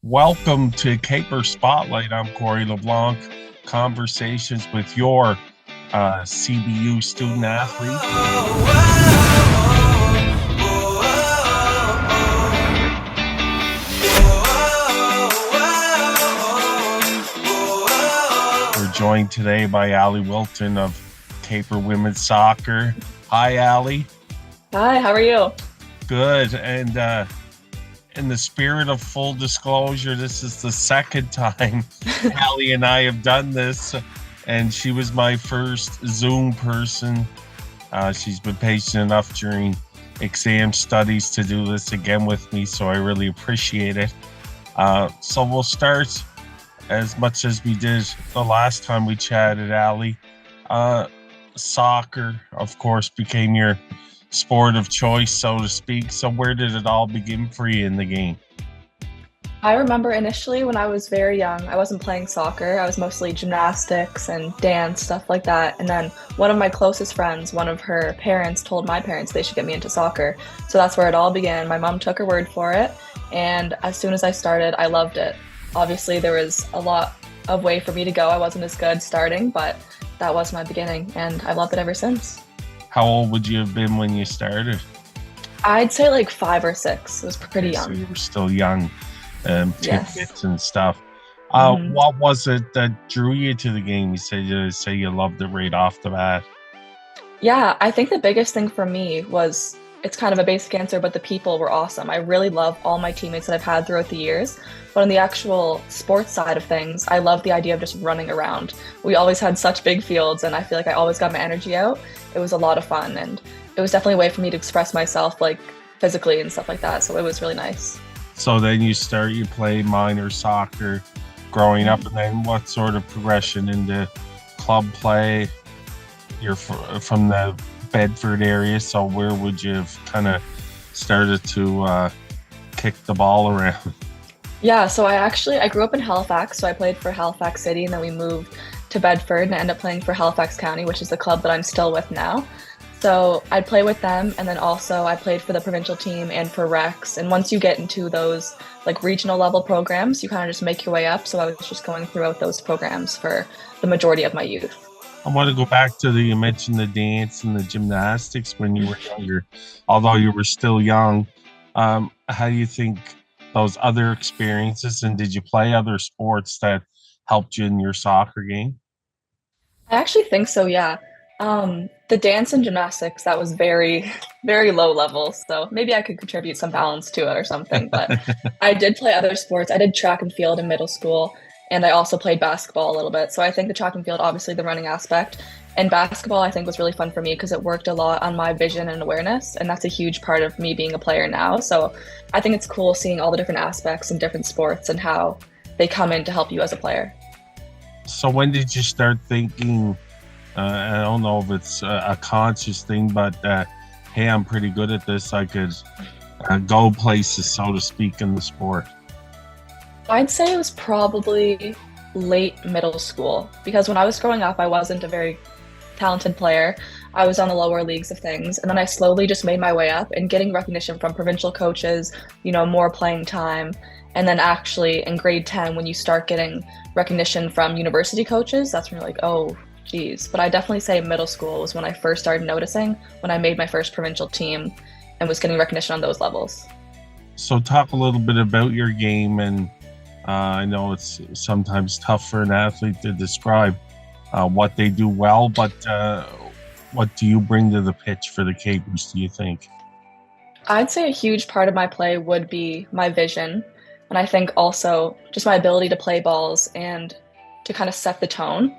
Welcome to CAPERS Spotlight. I'm Corey LeBlanc. Conversations with your CBU student athlete. We're joined today by Wilton of Caper Women's Soccer. Hi, Allie. Hi, how are you? Good. And in the spirit of full disclosure, this is the second time Allie and I have done this, and she was my first Zoom person. She's been patient enough during exam studies to do this again with me, so I really appreciate it. So we'll start as much as we did the last time we chatted, Allie. Soccer, of course, became your sport of choice, so to speak. So where did it all begin for you in the game? I remember initially when I was very young, I wasn't playing soccer. I was mostly gymnastics and dance, stuff like that. And then one of my closest friends, one of her parents told my parents they should get me into soccer. So that's where it all began. My mom took her word for it. And as soon as I started, I loved it. Obviously, there was a lot of way for me to go. I wasn't as good starting, but that was my beginning. And I've loved it ever since. How old would you have been when you started? I'd say like 5 or 6. It was pretty Okay, young. so you were still young, Yes. tidbits and stuff. Mhm. What was it that drew you to the game? You say you loved it right off the bat. Yeah, I think the biggest thing for me was it's kind of a basic answer, but the people were awesome. I really love all my teammates that I've had throughout the years. But on the actual sports side of things, I love the idea of just running around. We always had such big fields, and I feel like I always got my energy out. It was a lot of fun, and it was definitely a way for me to express myself, like physically and stuff like that. So it was really nice. So then you play minor soccer growing up, and then what sort of progression into club play? You're from the Bedford area, so where would you have kind of started to kick the ball around? Yeah, so I grew up in Halifax, so I played for Halifax City, and then we moved to Bedford, and I ended up playing for Halifax County, which is the club that I'm still with now. So I'd play with them, and then also I played for the provincial team and for Rex. And once you get into those like regional level programs, you kind of just make your way up. So I was just going throughout those programs for the majority of my youth. I want to go back to you mentioned the dance and the gymnastics when you were younger, although you were still young. How do you think those other experiences, and did you play other sports that helped you in your soccer game? I actually think so, yeah. The dance and gymnastics, that was very, very low level. So maybe I could contribute some balance to it or something. But I did play other sports. I did track and field in middle school, and I also played basketball a little bit. So I think the track and field, obviously the running aspect, and basketball, I think was really fun for me because it worked a lot on my vision and awareness. And that's a huge part of me being a player now. So I think it's cool seeing all the different aspects in different sports and how they come in to help you as a player. So when did you start thinking, I don't know if it's a conscious thing, but hey, I'm pretty good at this. I could go places, so to speak, in the sport. I'd say it was probably late middle school because when I was growing up, I wasn't a very talented player. I was on the lower leagues of things, and then I slowly just made my way up and getting recognition from provincial coaches, more playing time. And then actually in grade 10, when you start getting recognition from university coaches, that's when you're like, oh, geez. But I definitely say middle school was when I first started noticing when I made my first provincial team and was getting recognition on those levels. So talk a little bit about your game, and I know it's sometimes tough for an athlete to describe what they do well, but what do you bring to the pitch for the Capers, do you think? I'd say a huge part of my play would be my vision. And I think also just my ability to play balls and to kind of set the tone.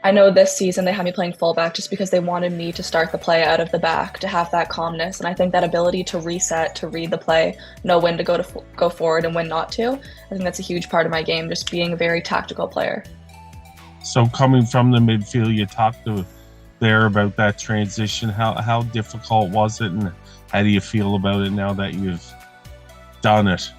I know this season they had me playing fullback just because they wanted me to start the play out of the back, to have that calmness. And I think that ability to reset, to read the play, know when to go forward and when not to. I think that's a huge part of my game, just being a very tactical player. So coming from the midfield, you talked to there about that transition. How difficult was it, and how do you feel about it now that you've done it?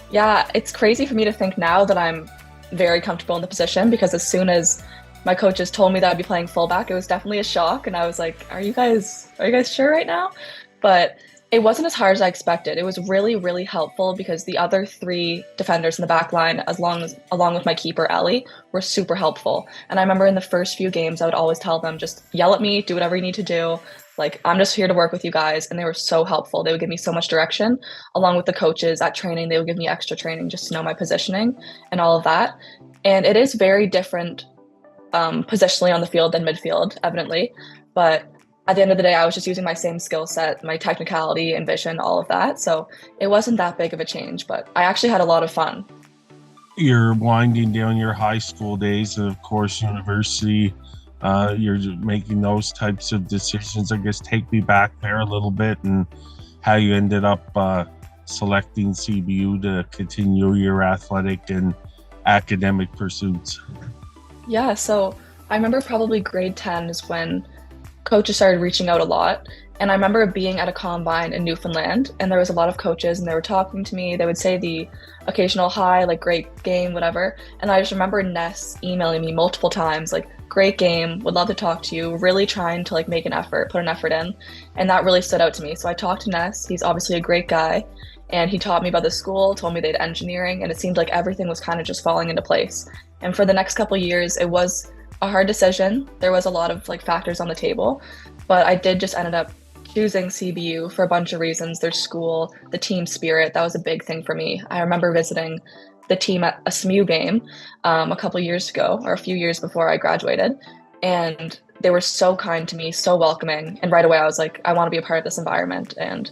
Yeah, it's crazy for me to think now that I'm very comfortable in the position because as soon as my coaches told me that I'd be playing fullback, it was definitely a shock, and I was like, "Are you guys sure right now?" But It wasn't as hard as I expected. It was really, really helpful because the other three defenders in the back line, along with my keeper Ellie, were super helpful. And I remember in the first few games, I would always tell them, just yell at me, do whatever you need to do. Like, I'm just here to work with you guys. And they were so helpful. They would give me so much direction. Along with the coaches at training, they would give me extra training just to know my positioning and all of that. And it is very different positionally on the field than midfield, evidently. But at the end of the day, I was just using my same skill set, my technicality and vision, all of that. So it wasn't that big of a change, but I actually had a lot of fun. You're winding down your high school days, and of course, university. You're making those types of decisions. I guess take me back there a little bit and how you ended up selecting CBU to continue your athletic and academic pursuits. Yeah, so I remember probably grade 10 is when coaches started reaching out a lot. And I remember being at a combine in Newfoundland, and there was a lot of coaches, and they were talking to me. They would say the occasional hi, like great game, whatever. And I just remember Ness emailing me multiple times, like great game, would love to talk to you, really trying to like make an effort, put an effort in. And that really stood out to me. So I talked to Ness. He's obviously a great guy. And he taught me about the school, told me they had engineering, and it seemed like everything was kind of just falling into place. And for the next couple of years, it was a hard decision. There was a lot of like factors on the table, but I did just ended up choosing CBU for a bunch of reasons. Their school, the team spirit, that was a big thing for me. I remember visiting the team at a SMU game a couple years ago, or a few years before I graduated, and they were so kind to me, so welcoming. And right away I was like, I want to be a part of this environment, and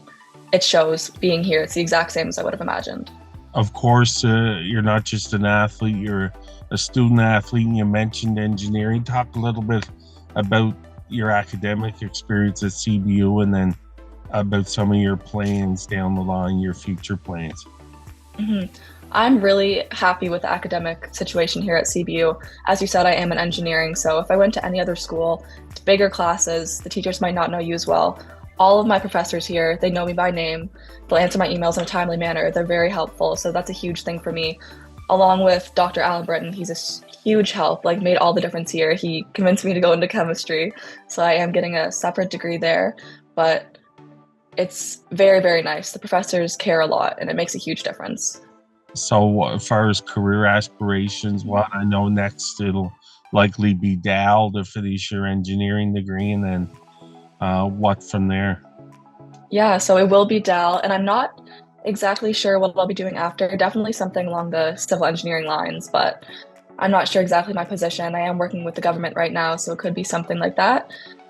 it shows being here. It's the exact same as I would have imagined. Of course, you're not just an athlete, you're a student athlete, and you mentioned engineering. Talk a little bit about your academic experience at CBU, and then about some of your plans down the line, your future plans. Mm-hmm. I'm really happy with the academic situation here at CBU. As you said, I am in engineering, so if I went to any other school, it's bigger classes, the teachers might not know you as well. All of my professors here, they know me by name. They'll answer my emails in a timely manner. They're very helpful, so that's a huge thing for me. Along with Dr. Alan Britton, he's a huge help, like made all the difference here. He convinced me to go into chemistry, so I am getting a separate degree there, but it's very, very nice. The professors care a lot, and it makes a huge difference. So as far as career aspirations, what I know next, it'll likely be Dal to finish your engineering degree, and then what from there? Yeah, so it will be Dal, and I'm not exactly sure what I'll be doing after. Definitely something along the civil engineering lines, but I'm not sure exactly my position. I am working with the government right now, so it could be something like that.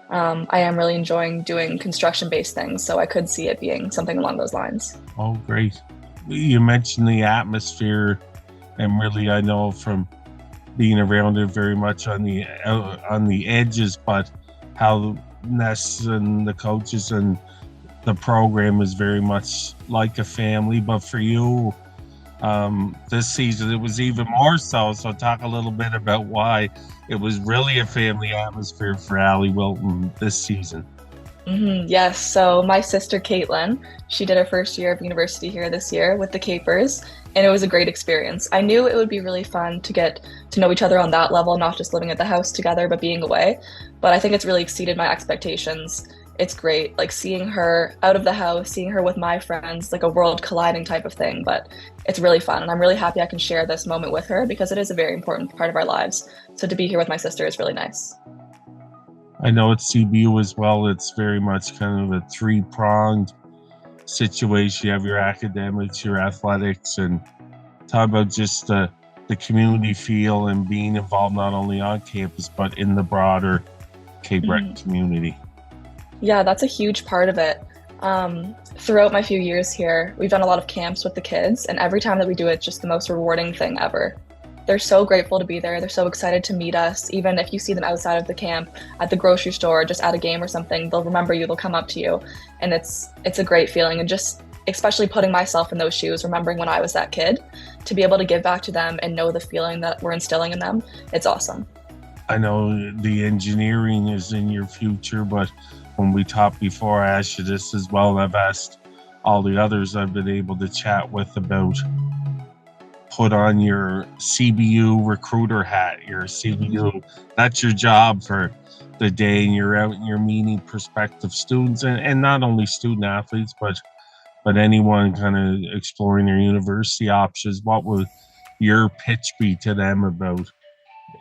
I am really enjoying doing construction-based things, so I could see it being something along those lines. Oh, great. You mentioned the atmosphere, and really I know from being around it very much on the edges, but how Ness and the coaches and the program is very much like a family. But for you, this season it was even more so. So talk a little bit about why it was really a family atmosphere for Allie Wilton this season. Mm-hmm, yes, so my sister Caitlin, she did her first year of university here this year with the CAPERS, and it was a great experience. I knew it would be really fun to get to know each other on that level, not just living at the house together, but being away. But I think it's really exceeded my expectations. It's great, like seeing her out of the house, seeing her with my friends, like a world colliding type of thing, but it's really fun. And I'm really happy I can share this moment with her because it is a very important part of our lives. So to be here with my sister is really nice. I know at CBU as well, it's very much kind of a three-pronged situation. You have your academics, your athletics, and talk about just the community feel and being involved not only on campus, but in the broader Cape Breton community. Yeah, that's a huge part of it. Throughout my few years here, we've done a lot of camps with the kids, and every time that we do it, it's just the most rewarding thing ever. They're so grateful to be there. They're so excited to meet us. Even if you see them outside of the camp, at the grocery store, just at a game or something, they'll remember you, they'll come up to you. And it's a great feeling. And just especially putting myself in those shoes, remembering when I was that kid, to be able to give back to them and know the feeling that we're instilling in them, it's awesome. I know the engineering is in your future, but when we talked before, I asked you this as well, and I've asked all the others I've been able to chat with about put on your CBU recruiter hat, your CBU, that's your job for the day, and you're out and you're meeting prospective students, and not only student athletes, but anyone kind of exploring their university options. What would your pitch be to them about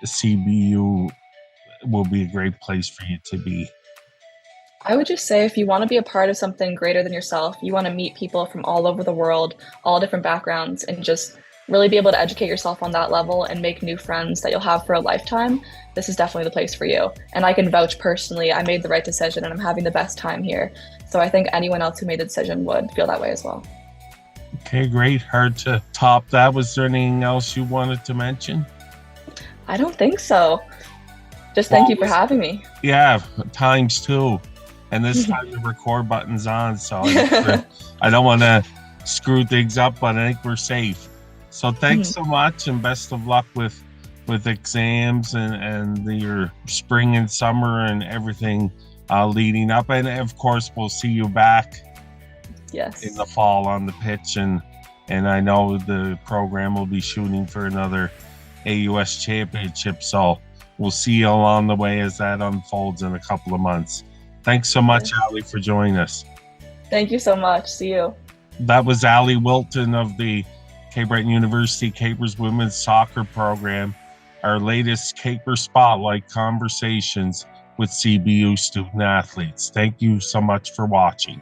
CBU will be a great place for you to be? I would just say if you want to be a part of something greater than yourself, you want to meet people from all over the world, all different backgrounds, and just really be able to educate yourself on that level and make new friends that you'll have for a lifetime, this is definitely the place for you. And I can vouch personally, I made the right decision and I'm having the best time here. So I think anyone else who made the decision would feel that way as well. Okay, great. Hard to top that. Was there anything else you wanted to mention? I don't think so. Just thank you for having me. Yeah, times two. And this time the record button's on, so I don't want to screw things up, but I think we're safe. So thanks so much, and best of luck with exams and your spring and summer and everything leading up. And of course, we'll see you back in the fall on the pitch. And I know the program will be shooting for another AUS championship. So we'll see you along the way as that unfolds in a couple of months. Thanks so much, Ali, for joining us. Thank you so much. See you. That was Ali Wilton of the Cape Breton University CAPERS Women's Soccer Program, our latest CAPERS Spotlight conversations with CBU student athletes. Thank you so much for watching.